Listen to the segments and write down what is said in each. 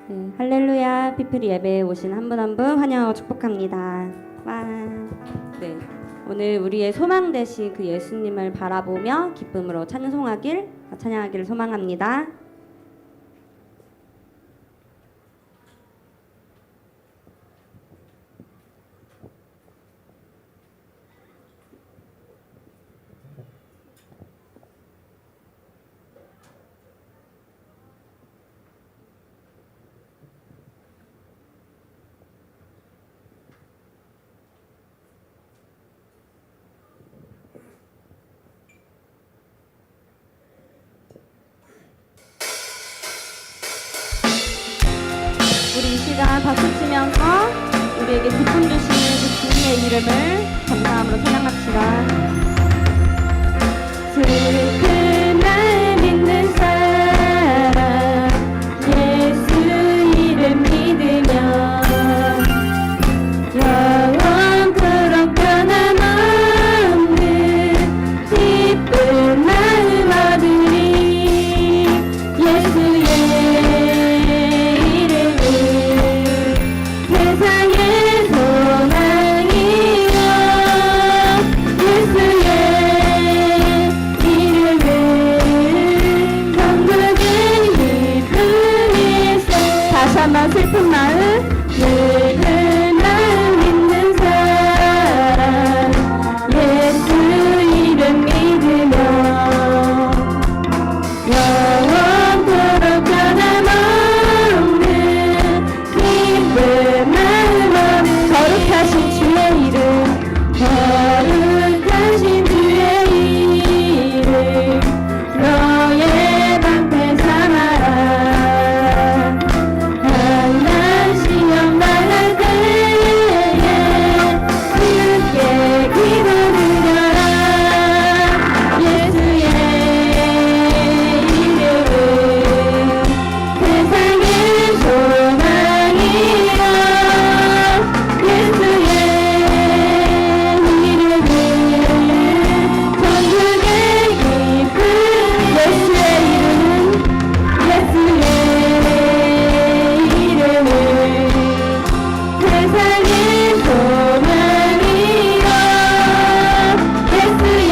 네, 할렐루야 피플 예배에 오신 한 분 한 분 환영하고 축복합니다. 와. 네, 오늘 우리의 소망 되신 그 예수님을 바라보며 기쁨으로 찬양하기를 소망합니다. 우리 이 시간 박수치면서 우리에게 기쁨 주시는 그 주님의 이름을 감사함으로 찬양합시다. 슬픈 날 믿는 사람 예수 이름 믿으며 영원토록 변함없는 기쁜 마음 얻으리. 예수의 세상의 소망이여 예수의 이름은 천국의 기쁨일세. 다시 한번 슬픈 마음 믿는 사람 예수 이름 믿으며 영원토록 변함없는 기쁜 마음으로 거룩하신 주의 이름 거룩하신 주의 이름 너의 방패 삼아라. 한날 시험 당할 때에 주께 기도 드려라. 예수의 이름은 세상의 소망이여 예수의 이름은 천국의 기쁨. 예수의 이름은 세상의 소망이여 예수의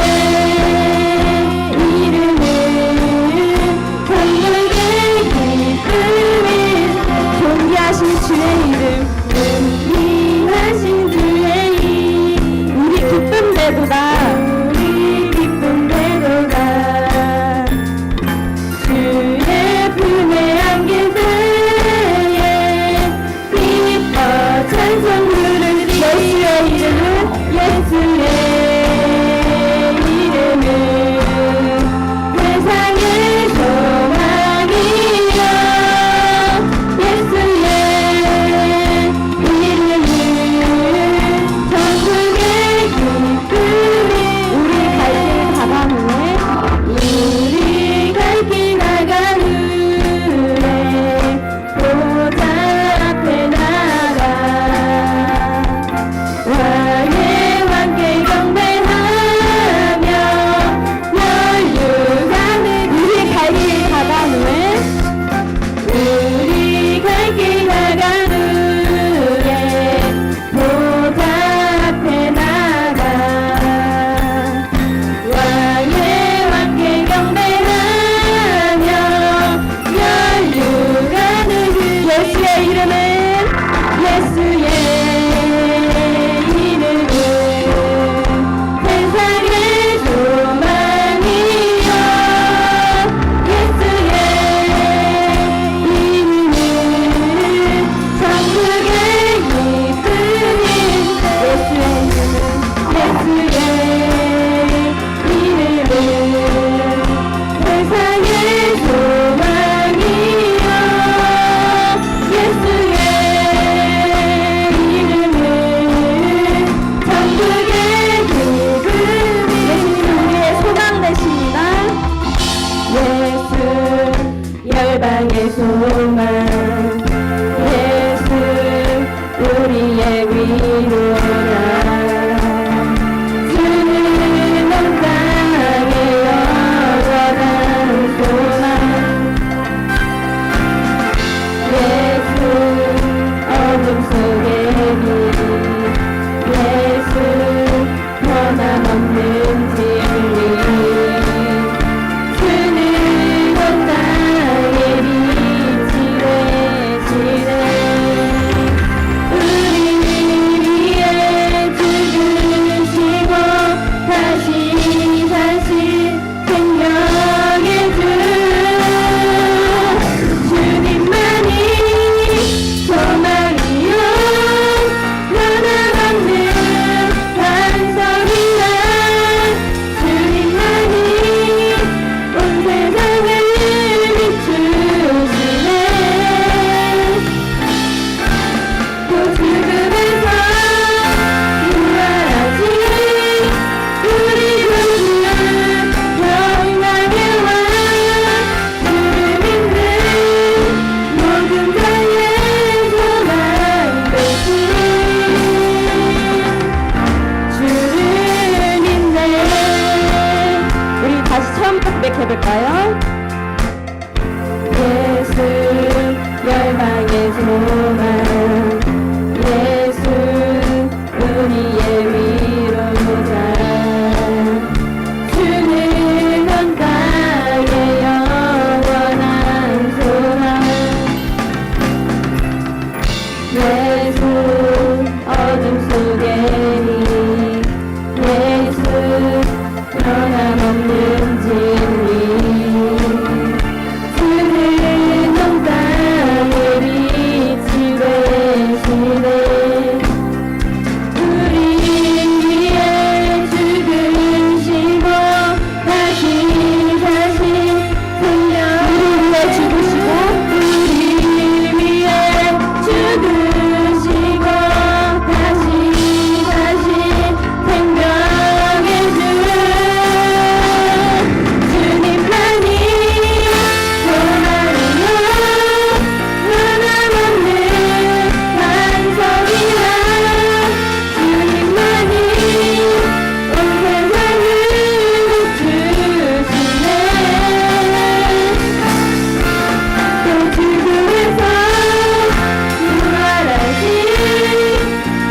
이름은 천국의 기쁨이. 존귀하신 주의 이름 존귀하신 주의 이름 우리 기쁨 대도다. 우리 기쁨 대도다. 주의 품에 안길 때에 기뻐 찬송 부르리. 예수의 이름은 세상의 소망이여 예수의 이름은 천국의 기쁨이. 우리 갈 길 가방 후에 우리 갈 길 나간 후에 보좌 앞에 나가 왕의 왕께 경배하며 연류가는. 우리 갈 길 가방 후에 우리 갈 길 나간 후에 보좌 앞에 나가 왕의 왕께 경배하며 연류가는. 예수의 이름은 예수의 이름은 세상의 소망이여 예수의 이름은 천국의 기쁨이. 예수의 이름은 세상의 소망이여 예수의 이름은 천국의 기쁨이. 예수님은 우리의 소망 되십니다. 예수 열방의 소망 예수 우리의 위로라. 주는 온 땅에 영원한 소망 예수 속에 빛 예수 변함없는 진리 그는 온 땅에 빛이 되시네 우리 위에 죽으시고 다시 생명의 주 주님만이 소망이요 변함없는 반석이라 주님만이 온 세상을 비추시네 또 죽음에서 부활하신 우리 구주 평강의 왕 주를 믿는 모든 자의 소망 되신 주를 믿네 우리 다시 처음부터 고백해볼까요? 예수 열방의 소망 예수 우리의 위로자 주는 온 땅의 영원한 소망 예수 어둠 속에 빛 예수 변함없는 진리 주는 온 땅에 빛이 되시네 우리 위에 죽으시고 다시 생명 우리 위에 죽으시고 우리 위에 죽으시고 다시 생명의 주 주님만이 소망이요 변함없는 반석이라 주님만이 온 세상을 비추시네 또 죽음에서 부활하신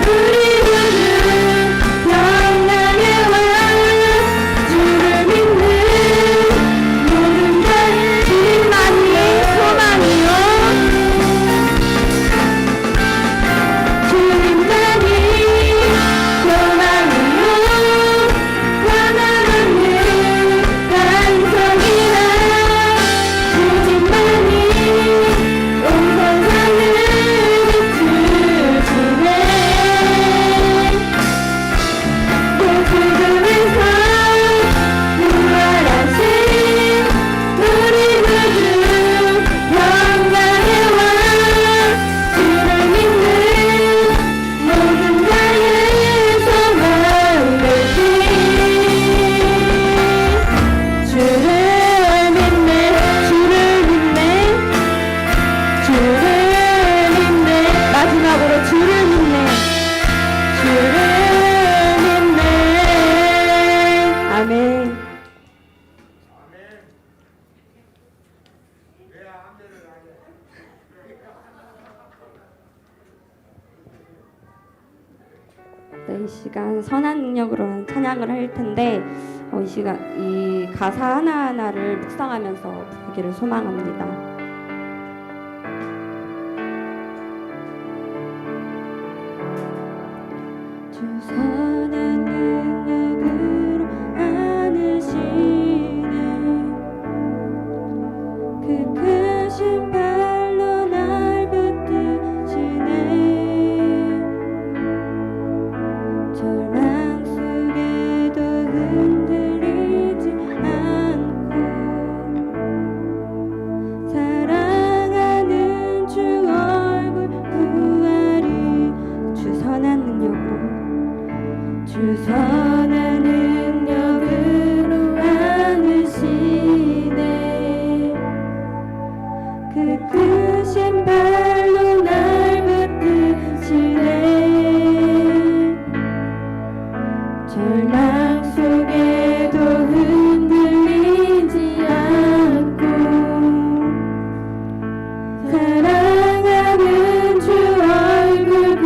우리 구주 평강의 왕 주를 믿는 모든 자의 주님만이 소망이요 주님만이 소망이요 변함없는 반석이라 주님만이 온 세상을 비추시네 또 죽음에서 부활하신 우리 구주 평강의 왕 주를 믿는 모든 자의 소망 되신 주를 믿네 마지막으로 주를 믿네 아멘 네, 이 시간 선한 능력으로 찬양을 할 텐데 이 시간 이 가사 하나하나를 묵상하면서 부르기를 소망합니다. 주 선한 능력으로 안으시네 그 크신 발로 날 붙드시네 절망 속에도 흔들리지 않고 사랑하는 주 얼굴 부활이 주 선한 능력으로 주 선한 능력으로 안으시네 그 크신 발로 날 붙드시네 절망 속에도 흔들리지 않고 사랑하는 주 얼굴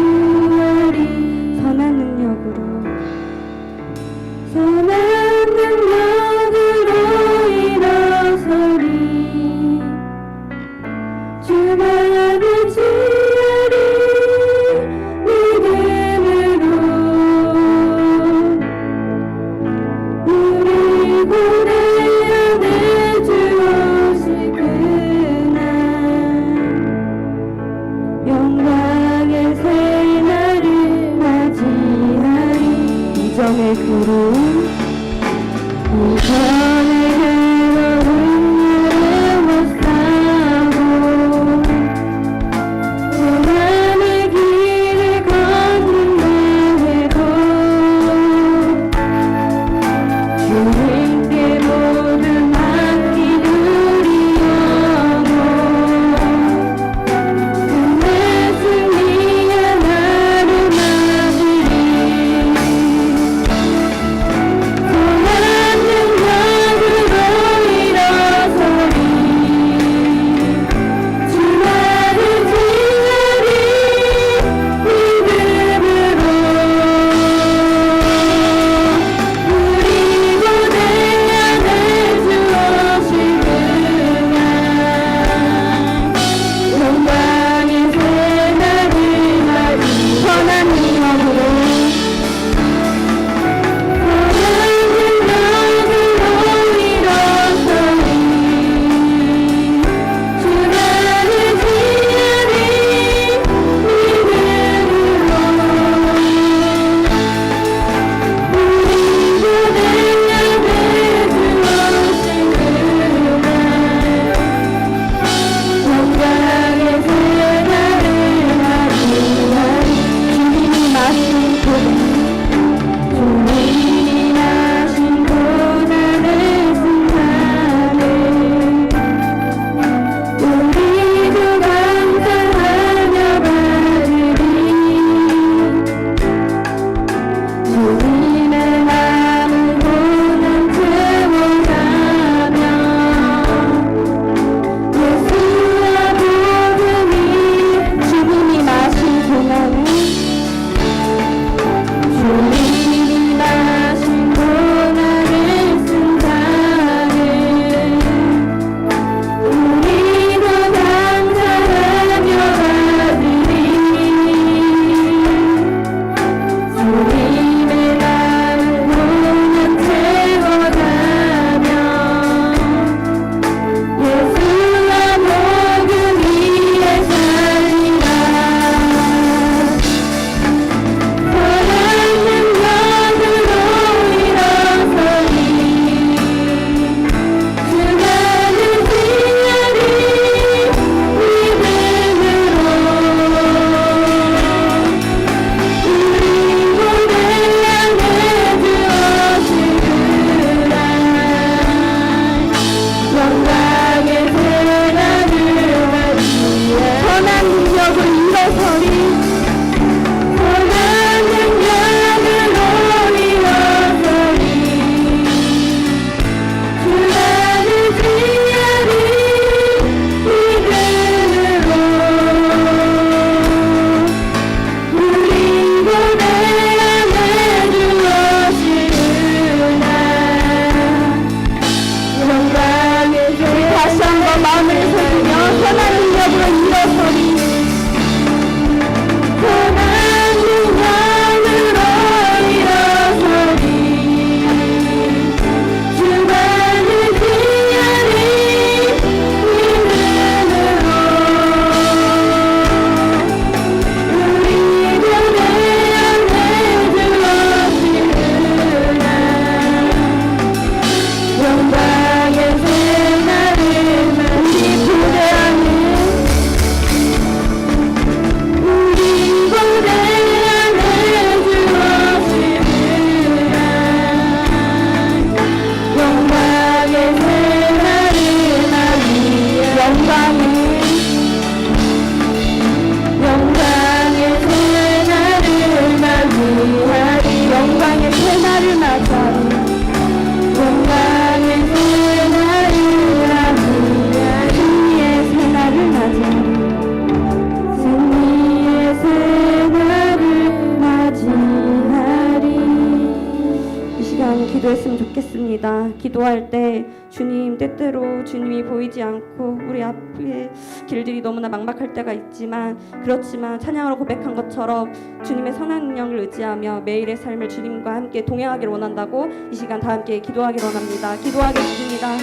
기도했으면 좋겠습니다. 기도할 때 주님 뜻대로 주님이 보이지 않고 우리 앞에 길들이 너무나 막막할 때가 있지만 그렇지만 찬양으로 고백한 것처럼 주님의 선한 능력을 의지하며 매일의 삶을 주님과 함께 동행하기를 원한다고 이 시간 다 함께 기도하기를 원합니다. 기도하겠습니다.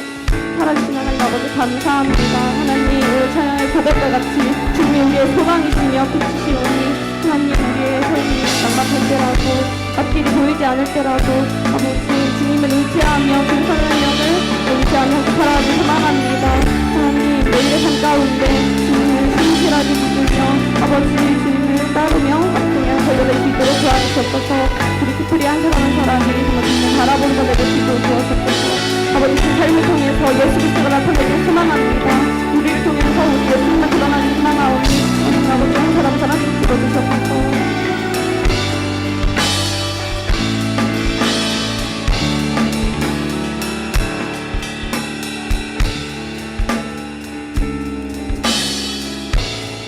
살아주신 하나님 아버지 감사합니다. 하나님 오늘 찬양의 고백과 같이 주님이 우리의 소망이시며 빛이시오니 하나님 우리의 삶이 막막할 때라도 앞길이 보이지 않을 때라도 아버지 주님을 의지하며 동선을 영을 의지하면서 살아가길 소망합니다. 하나님 내일의 삶 가운데 주님을 신실하게 믿으며 아버지 주님을 따르며 앞으로 걸려갈 수 있도록 도와주셨소서. 우리 피플이 한 사람 한 사람이 정말 주님을 바라보는 것에 대해서 주었소서. 아버지 그 삶을 통해서 예수 그리스도가 나타나길 소망합니다. 우리를 통해서 우리 예수님만 드러나길 소망하오니 하나님 아버지 한 사람 한 사람씩 찍어주셨소서.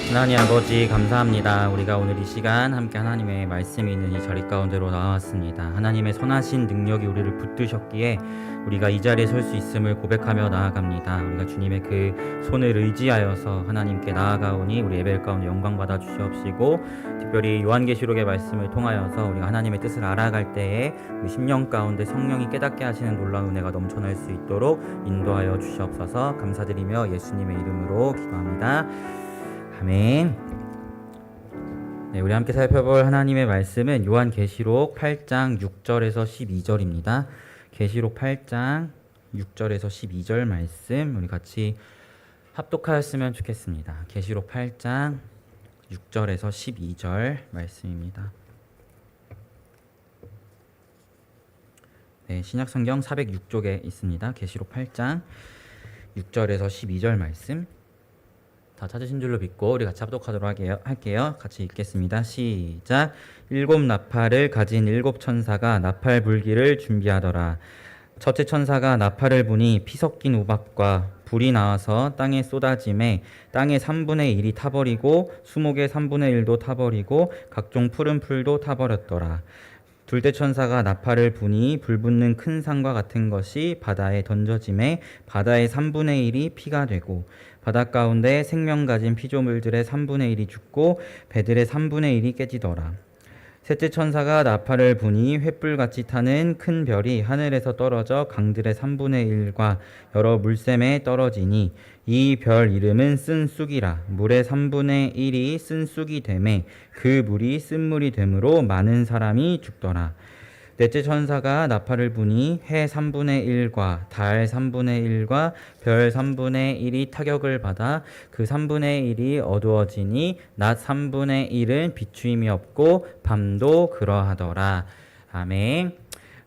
하나님 아버지 감사합니다. 우리가 오늘 이 시간 함께 하나님의 말씀이 있는 이 자리 가운데로 나왔습니다. 하나님의 선하신 능력이 우리를 붙드셨기에 우리가 이 자리에 설 수 있음을 고백하며 나아갑니다. 우리가 주님의 그 손을 의지하여서 하나님께 나아가오니 우리 예배 가운데 영광 받아 주시옵시고, 특별히 요한계시록의 말씀을 통하여서 우리가 하나님의 뜻을 알아갈 때에 우리 심령 가운데 성령이 깨닫게 하시는 놀라운 은혜가 넘쳐날 수 있도록 인도하여 주시옵소서. 감사드리며 예수님의 이름으로 기도합니다. 아멘. 네, 우리 함께 살펴볼 하나님의 말씀은 요한계시록 8장 6절에서 12절입니다. 계시록 8장 6절에서 12절 말씀 우리 같이 합독하였으면 좋겠습니다. 계시록 8장 6절에서 12절 말씀입니다. 네, 신약성경 406쪽에 있습니다. 계시록 8장 6절에서 12절 말씀 다 찾으신 줄로 믿고 우리 같이 합독하도록 할게요. 같이 읽겠습니다. 시작. 7 나팔을 가진 7 천사가 나팔 불기를 준비하더라. 첫째 천사가 나팔을 부니 피 섞인 우박과 불이 나와서 땅에 쏟아짐에 땅의 3분의 1이 타버리고 수목의 3분의 1도 타버리고 각종 푸른 풀도 타버렸더라. 둘째 천사가 나팔을 부니 불붙는 큰 산과 같은 것이 바다에 던져짐에 바다의 3분의 1이 피가 되고 바닷 가운데 생명 가진 피조물들의 3분의 1이 죽고 배들의 3분의 1이 깨지더라. 셋째 천사가 나팔을 부니 횃불같이 타는 큰 별이 하늘에서 떨어져 강들의 3분의 1과 여러 물샘에 떨어지니 이 별 이름은 쓴쑥이라. 물의 3분의 1이 쓴쑥이 되매 그 물이 쓴물이 되므로 많은 사람이 죽더라. 넷째 천사가 나팔을 부니 해 3분의 1과 달 3분의 1과 별 3분의 1이 타격을 받아 그 3분의 1이 어두워지니 낮 3분의 1은 비추임이 없고 밤도 그러하더라. 아멘.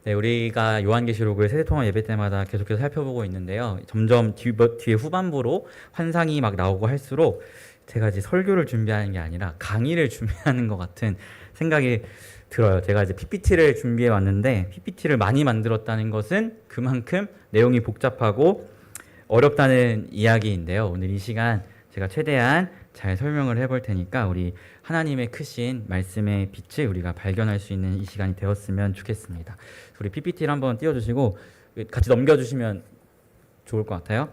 네, 우리가 요한계시록을 세대통합 예배 때마다 계속해서 살펴보고 있는데요. 점점 뒤에 후반부로 환상이 막 나오고 할수록 제가 이제 설교를 준비하는 게 아니라 강의를 준비하는 것 같은 생각이 들어요. 제가 이제 PPT를 준비해 왔는데 PPT를 많이 만들었다는 것은 그만큼 내용이 복잡하고 어렵다는 이야기인데요. 오늘 이 시간 제가 최대한 잘 설명을 해볼 테니까 우리 하나님의 크신 말씀의 빛을 우리가 발견할 수 있는 이 시간이 되었으면 좋겠습니다. 우리 PPT를 한번 띄워주시고 같이 넘겨주시면 좋을 것 같아요.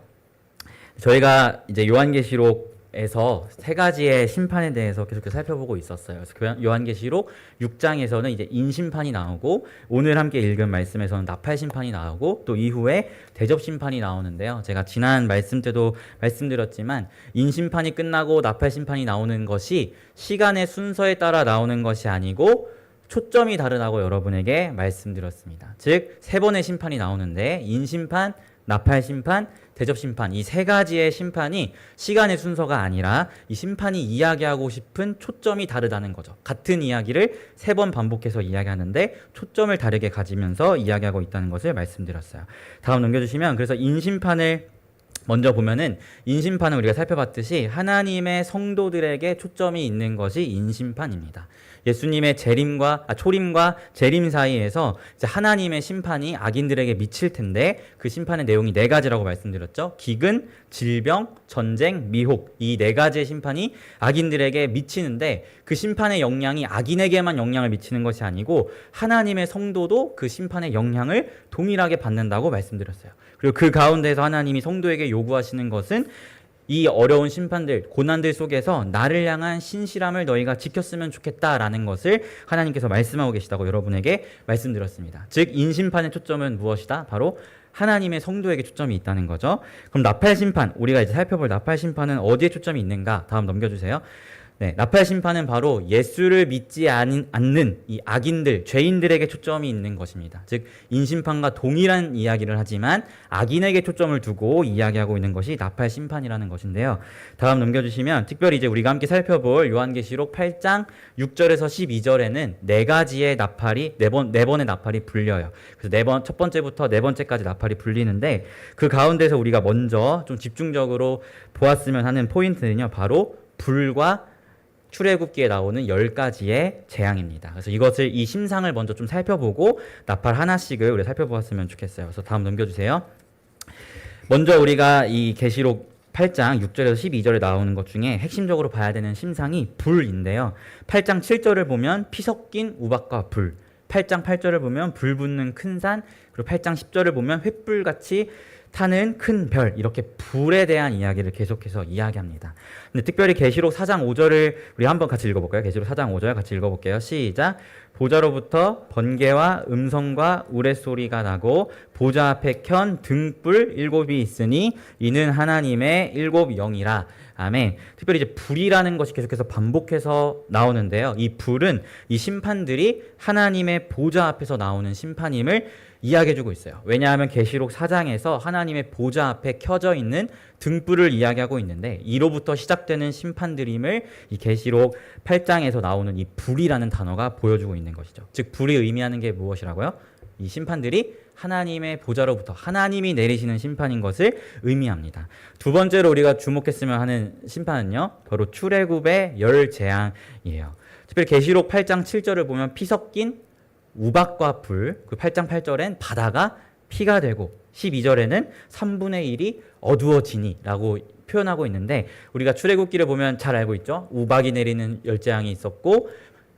저희가 이제 요한계시록에서 세 가지의 심판에 대해서 계속해서 살펴보고 있었어요. 그래서 요한계시록 6장에서는 이제 인심판이 나오고 오늘 함께 읽은 말씀에서는 나팔심판이 나오고 또 이후에 대접심판이 나오는데요. 제가 지난 말씀 때도 말씀드렸지만 인심판이 끝나고 나팔심판이 나오는 것이 시간의 순서에 따라 나오는 것이 아니고 초점이 다르다고 여러분에게 말씀드렸습니다. 즉, 세 번의 심판이 나오는데 인심판, 나팔심판, 대접심판 이 세 가지의 심판이 시간의 순서가 아니라 이 심판이 이야기하고 싶은 초점이 다르다는 거죠. 같은 이야기를 세 번 반복해서 이야기하는데 초점을 다르게 가지면서 이야기하고 있다는 것을 말씀드렸어요. 다음 넘겨주시면 그래서 인심판을 먼저 보면은 인심판은 우리가 살펴봤듯이 하나님의 성도들에게 초점이 있는 것이 인심판입니다. 예수님의 초림과 재림 사이에서 이제 하나님의 심판이 악인들에게 미칠 텐데 그 심판의 내용이 네 가지라고 말씀드렸죠. 기근, 질병, 전쟁, 미혹 이 네 가지의 심판이 악인들에게 미치는데 그 심판의 영향이 악인에게만 영향을 미치는 것이 아니고 하나님의 성도도 그 심판의 영향을 동일하게 받는다고 말씀드렸어요. 그리고 그 가운데서 하나님이 성도에게 요구하시는 것은 이 어려운 심판들, 고난들 속에서 나를 향한 신실함을 너희가 지켰으면 좋겠다라는 것을 하나님께서 말씀하고 계시다고 여러분에게 말씀드렸습니다. 즉 인심판의 초점은 무엇이다? 바로 하나님의 성도에게 초점이 있다는 거죠. 그럼 나팔심판, 우리가 이제 살펴볼 나팔심판은 어디에 초점이 있는가? 다음 넘겨주세요. 네, 나팔 심판은 바로 예수를 믿지 않는 이 악인들, 죄인들에게 초점이 있는 것입니다. 즉 인심판과 동일한 이야기를 하지만 악인에게 초점을 두고 이야기하고 있는 것이 나팔 심판이라는 것인데요. 다음 넘겨주시면 특별히 이제 우리가 함께 살펴볼 요한계시록 8장 6절에서 12절에는 네 가지의 나팔이 네 번의 나팔이 불려요. 그래서 첫 번째부터 네 번째까지 나팔이 불리는데 그 가운데서 우리가 먼저 좀 집중적으로 보았으면 하는 포인트는요, 바로 불과 출애굽기에 나오는 10가지의 재앙입니다. 그래서 이 심상을 먼저 좀 살펴보고 나팔 하나씩을 우리 살펴보았으면 좋겠어요. 그래서 다음 넘겨주세요. 먼저 우리가 이 계시록 8장 6절에서 12절에 나오는 것 중에 핵심적으로 봐야 되는 심상이 불인데요. 8장 7절을 보면 피 섞인 우박과 불, 8장 8절을 보면 불 붙는 큰 산, 그리고 8장 10절을 보면 횃불같이 타는 큰 별, 이렇게 불에 대한 이야기를 계속해서 이야기합니다. 근데 특별히 계시록 4장 5절을 우리 한번 같이 읽어볼까요? 계시록 4장 5절 같이 읽어볼게요. 시작. 보좌로부터 번개와 음성과 우레소리가 나고 보좌 앞에 켠 등불 7이 있으니 이는 하나님의 7 영이라. 아멘. 특별히 이제 불이라는 것이 계속해서 반복해서 나오는데요. 이 불은 이 심판들이 하나님의 보좌 앞에서 나오는 심판임을 이야기해주고 있어요. 왜냐하면 계시록 4장에서 하나님의 보좌 앞에 켜져 있는 등불을 이야기하고 있는데 이로부터 시작되는 심판들임을 이 계시록 8장에서 나오는 이 불이라는 단어가 보여주고 있는 것이죠. 즉 불이 의미하는 게 무엇이라고요? 이 심판들이 하나님의 보좌로부터 하나님이 내리시는 심판인 것을 의미합니다. 두 번째로 우리가 주목했으면 하는 심판은요, 바로 출애굽의 10재앙이에요. 특별히 계시록 8장 7절을 보면 피 섞인 우박과 불, 그 8장 8절엔 바다가 피가 되고 12절에는 3분의 1이 어두워지니 라고 표현하고 있는데 우리가 출애굽기를 보면 잘 알고 있죠. 우박이 내리는 열재앙이 있었고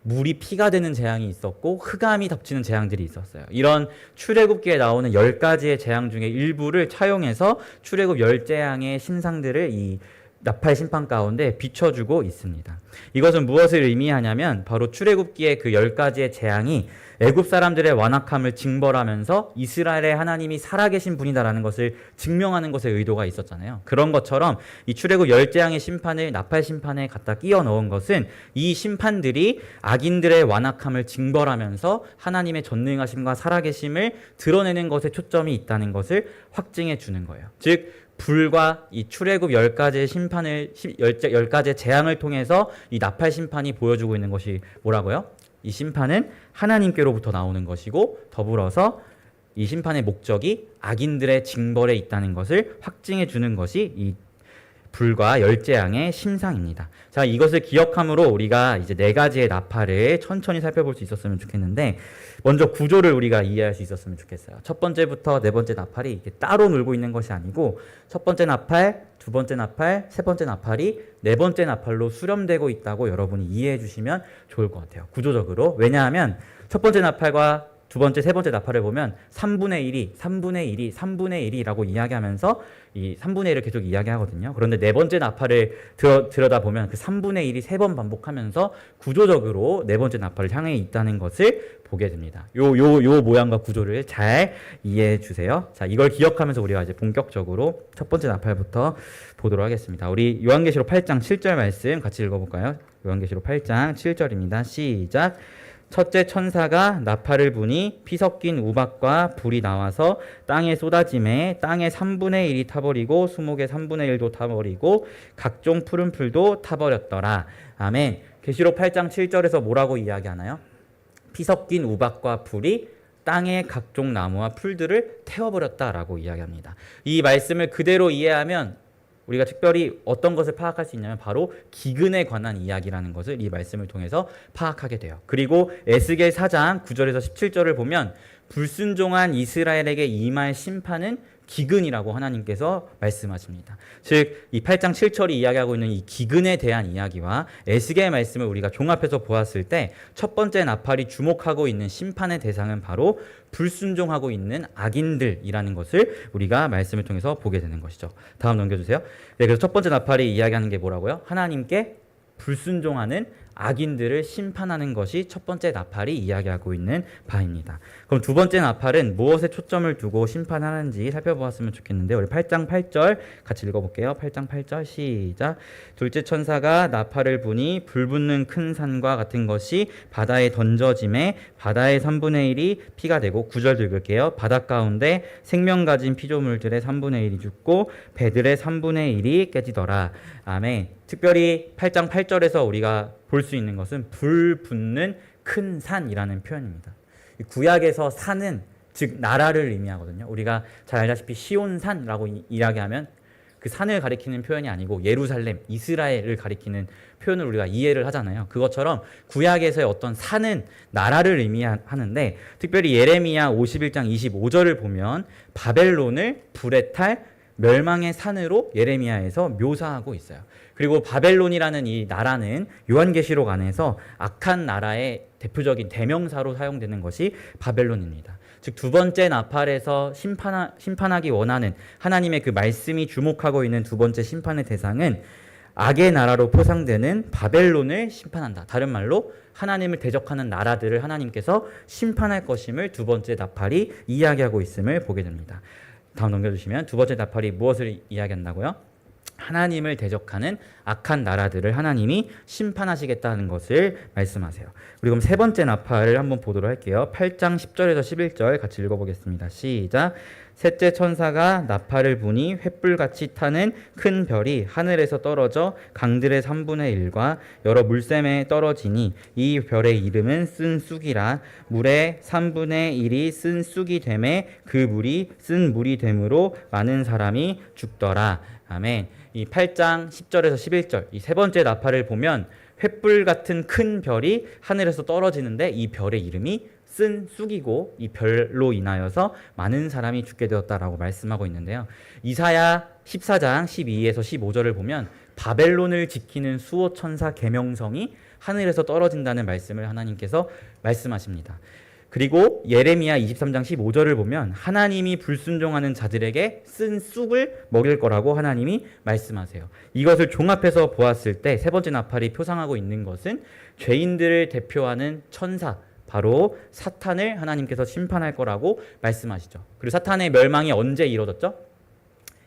물이 피가 되는 재앙이 있었고 흑암이 덮치는 재앙들이 있었어요. 이런 출애굽기에 나오는 10가지의 재앙 중에 일부를 차용해서 출애굽 10재앙의 신상들을 이 나팔 심판 가운데 비춰주고 있습니다. 이것은 무엇을 의미하냐면 바로 출애굽기의 그 10가지의 재앙이 애굽 사람들의 완악함을 징벌하면서 이스라엘의 하나님이 살아계신 분이다라는 것을 증명하는 것에 의도가 있었잖아요. 그런 것처럼 이 출애굽 10재앙의 심판을 나팔 심판에 갖다 끼워 넣은 것은 이 심판들이 악인들의 완악함을 징벌하면서 하나님의 전능하심과 살아계심을 드러내는 것에 초점이 있다는 것을 확증해 주는 거예요. 즉 불과 이 출애굽 10가지의 심판을 10가지의 재앙을 통해서 이 나팔 심판이 보여주고 있는 것이 뭐라고요? 이 심판은 하나님께로부터 나오는 것이고 더불어서 이 심판의 목적이 악인들의 징벌에 있다는 것을 확증해 주는 것이 이 불과 10재앙의 심상입니다. 자, 이것을 기억함으로 우리가 이제 4가지의 나팔을 천천히 살펴볼 수 있었으면 좋겠는데 먼저 구조를 우리가 이해할 수 있었으면 좋겠어요. 첫 번째부터 네 번째 나팔이 이렇게 따로 놀고 있는 것이 아니고 첫 번째 나팔, 두 번째 나팔, 세 번째 나팔이 네 번째 나팔로 수렴되고 있다고 여러분이 이해해 주시면 좋을 것 같아요. 구조적으로. 왜냐하면 첫 번째 나팔과 두 번째, 세 번째 나팔을 보면 3분의 1이, 3분의 1이, 3분의 1이라고 이야기하면서 이 3분의 1을 계속 이야기하거든요. 그런데 네 번째 나팔을 들여다보면 그 3분의 1이 3번 반복하면서 구조적으로 네 번째 나팔을 향해 있다는 것을 보게 됩니다. 요 모양과 구조를 잘 이해해 주세요. 자, 이걸 기억하면서 우리가 이제 본격적으로 첫 번째 나팔부터 보도록 하겠습니다. 우리 요한계시록 8장 7절 말씀 같이 읽어볼까요? 요한계시록 8장 7절입니다. 시작. 첫째 천사가 나팔을 부니 피 섞인 우박과 불이 나와서 땅에 쏟아짐에 땅의 3분의 1이 타버리고 수목의 3분의 1도 타버리고 각종 푸른 풀도 타버렸더라. 아멘. 계시록 8장 7절에서 뭐라고 이야기하나요? 피 섞인 우박과 불이 땅의 각종 나무와 풀들을 태워버렸다라고 이야기합니다. 이 말씀을 그대로 이해하면 우리가 특별히 어떤 것을 파악할 수 있냐면 바로 기근에 관한 이야기라는 것을 이 말씀을 통해서 파악하게 돼요. 그리고 에스겔 4장 9절에서 17절을 보면 불순종한 이스라엘에게 임할 심판은 기근이라고 하나님께서 말씀하십니다. 즉, 이 8장 7절이 이야기하고 있는 이 기근에 대한 이야기와 에스겔의 말씀을 우리가 종합해서 보았을 때 첫 번째 나팔이 주목하고 있는 심판의 대상은 바로 불순종하고 있는 악인들이라는 것을 우리가 말씀을 통해서 보게 되는 것이죠. 다음 넘겨주세요. 네, 그래서 첫 번째 나팔이 이야기하는 게 뭐라고요? 하나님께 불순종하는 악인들을 심판하는 것이 첫 번째 나팔이 이야기하고 있는 바입니다. 그럼 두 번째 나팔은 무엇에 초점을 두고 심판하는지 살펴보았으면 좋겠는데 우리 8장 8절 같이 읽어볼게요. 8장 8절 시작. 둘째 천사가 나팔을 부니 불붙는 큰 산과 같은 것이 바다에 던져짐에 바다의 3분의 1이 피가 되고 9절 읽을게요. 바닷 가운데 생명 가진 피조물들의 3분의 1이 죽고 배들의 3분의 1이 깨지더라. 아멘. 특별히 8장 8절에서 우리가 볼 수 있는 것은 불 붙는 큰 산이라는 표현입니다. 구약에서 산은 즉 나라를 의미하거든요. 우리가 잘 알다시피 시온산이라고 이야기하면 그 산을 가리키는 표현이 아니고 예루살렘, 이스라엘을 가리키는 표현을 우리가 이해를 하잖아요. 그것처럼 구약에서의 어떤 산은 나라를 의미하는데 특별히 예레미야 51장 25절을 보면 바벨론을 불에 탈 멸망의 산으로 예레미야에서 묘사하고 있어요. 그리고 바벨론이라는 이 나라는 요한계시록 안에서 악한 나라의 대표적인 대명사로 사용되는 것이 바벨론입니다. 즉 두 번째 나팔에서 심판하기 원하는 하나님의 그 말씀이 주목하고 있는 두 번째 심판의 대상은 악의 나라로 포상되는 바벨론을 심판한다. 다른 말로 하나님을 대적하는 나라들을 하나님께서 심판할 것임을 두 번째 나팔이 이야기하고 있음을 보게 됩니다. 다음 넘겨주시면 두 번째 나팔이 무엇을 이야기한다고요? 하나님을 대적하는 악한 나라들을 하나님이 심판하시겠다는 것을 말씀하세요. 그리고 세 번째 나팔을 한번 보도록 할게요. 8장 10절에서 11절 같이 읽어보겠습니다. 시작. 셋째 천사가 나팔을 부니 횃불같이 타는 큰 별이 하늘에서 떨어져 강들의 3분의 1과 여러 물샘에 떨어지니 이 별의 이름은 쓴 쑥이라. 물의 3분의 1이 쓴 쑥이 되매 그 물이 쓴 물이 되므로 많은 사람이 죽더라. 아멘. 이 8장 10절에서 11절 이 세 번째 나팔을 보면 횃불 같은 큰 별이 하늘에서 떨어지는데 이 별의 이름이 쓴 쑥이고 이 별로 인하여서 많은 사람이 죽게 되었다라고 말씀하고 있는데요. 이사야 14장 12에서 15절을 보면 바벨론을 지키는 수호 천사 계명성이 하늘에서 떨어진다는 말씀을 하나님께서 말씀하십니다. 그리고 예레미야 23장 15절을 보면 하나님이 불순종하는 자들에게 쓴 쑥을 먹일 거라고 하나님이 말씀하세요. 이것을 종합해서 보았을 때 세 번째 나팔이 표상하고 있는 것은 죄인들을 대표하는 천사 바로 사탄을 하나님께서 심판할 거라고 말씀하시죠. 그리고 사탄의 멸망이 언제 이루어졌죠?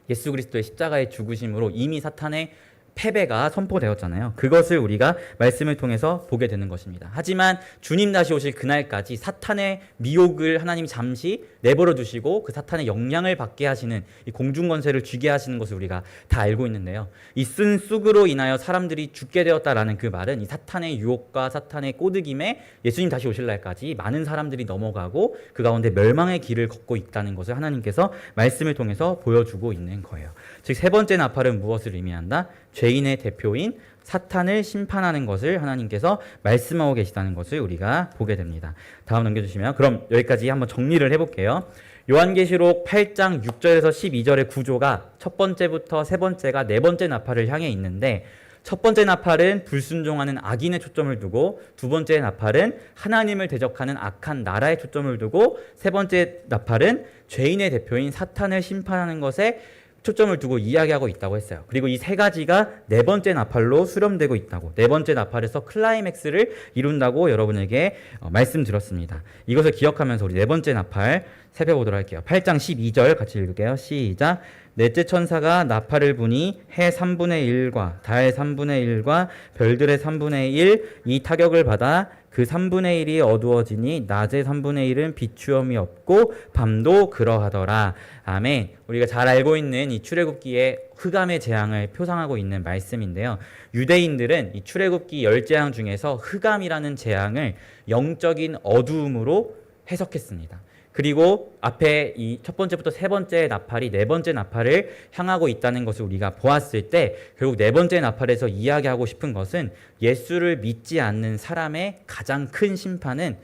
예수 그리스도의 십자가의 죽으심으로 이미 사탄의 패배가 선포되었잖아요. 그것을 우리가 말씀을 통해서 보게 되는 것입니다. 하지만 주님 다시 오실 그날까지 사탄의 미혹을 하나님이 잠시 내버려 두시고 그 사탄의 영향을 받게 하시는 이 공중권세를 쥐게 하시는 것을 우리가 다 알고 있는데요. 이 쓴 쑥으로 인하여 사람들이 죽게 되었다라는 그 말은 이 사탄의 유혹과 사탄의 꼬드김에 예수님 다시 오실 날까지 많은 사람들이 넘어가고 그 가운데 멸망의 길을 걷고 있다는 것을 하나님께서 말씀을 통해서 보여주고 있는 거예요. 즉 세 번째 나팔은 무엇을 의미한다? 죄인의 대표인 사탄을 심판하는 것을 하나님께서 말씀하고 계시다는 것을 우리가 보게 됩니다. 다음 넘겨주시면 그럼 여기까지 한번 정리를 해볼게요. 요한계시록 8장 6절에서 12절의 구조가 첫 번째부터 세 번째가 네 번째 나팔을 향해 있는데 첫 번째 나팔은 불순종하는 악인에 초점을 두고 두 번째 나팔은 하나님을 대적하는 악한 나라에 초점을 두고 세 번째 나팔은 죄인의 대표인 사탄을 심판하는 것에 초점을 두고 이야기하고 있다고 했어요. 그리고 이 세 가지가 네 번째 나팔로 수렴되고 있다고, 네 번째 나팔에서 클라이맥스를 이룬다고 여러분에게 말씀드렸습니다. 이것을 기억하면서 우리 네 번째 나팔 살펴보도록 할게요. 8장 12절 같이 읽을게요. 시작. 넷째 천사가 나팔을 부니 해 3분의 1과 달 3분의 1과 별들의 3분의 1 이 타격을 받아 그 3분의 1이 어두워지니 낮의 3분의 1은 비추음이 없고 밤도 그러하더라. 아멘. 우리가 잘 알고 있는 이 출애굽기의 흑암의 재앙을 표상하고 있는 말씀인데요. 유대인들은 이 출애굽기 10재앙 중에서 흑암이라는 재앙을 영적인 어두움으로 해석했습니다. 그리고 앞에 이 첫 번째부터 세 번째 나팔이 네 번째 나팔을 향하고 있다는 것을 우리가 보았을 때 결국 네 번째 나팔에서 이야기하고 싶은 것은 예수를 믿지 않는 사람의 가장 큰 심판은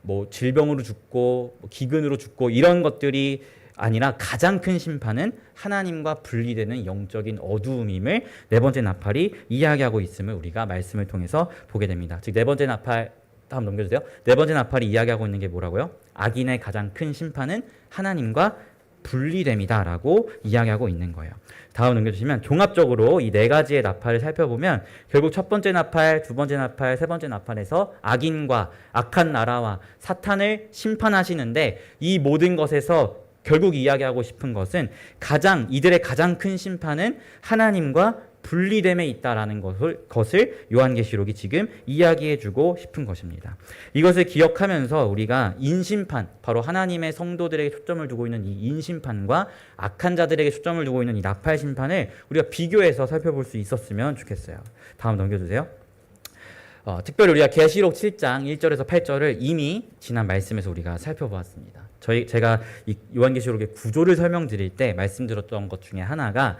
뭐 질병으로 죽고 기근으로 죽고 이런 것들이 아니라 가장 큰 심판은 하나님과 분리되는 영적인 어두움임을 네 번째 나팔이 이야기하고 있음을 우리가 말씀을 통해서 보게 됩니다. 즉 네 번째 나팔 다음 넘겨주세요. 네 번째 나팔이 이야기하고 있는 게 뭐라고요? 악인의 가장 큰 심판은 하나님과 분리됨이다라고 이야기하고 있는 거예요. 다음 넘겨주시면 종합적으로 이 네 가지의 나팔을 살펴보면 결국 첫 번째 나팔, 두 번째 나팔, 세 번째 나팔에서 악인과 악한 나라와 사탄을 심판하시는데 이 모든 것에서 결국 이야기하고 싶은 것은 이들의 가장 큰 심판은 하나님과 분리됨에 있다라는 것을 요한계시록이 지금 이야기해주고 싶은 것입니다. 이것을 기억하면서 우리가 인심판, 바로 하나님의 성도들에게 초점을 두고 있는 이 인심판과 악한 자들에게 초점을 두고 있는 이 나팔 심판을 우리가 비교해서 살펴볼 수 있었으면 좋겠어요. 다음 넘겨주세요. 특별히 우리가 계시록 7장 1절에서 8절을 이미 지난 말씀에서 우리가 살펴보았습니다. 제가 이 요한계시록의 구조를 설명드릴 때 말씀드렸던 것 중에 하나가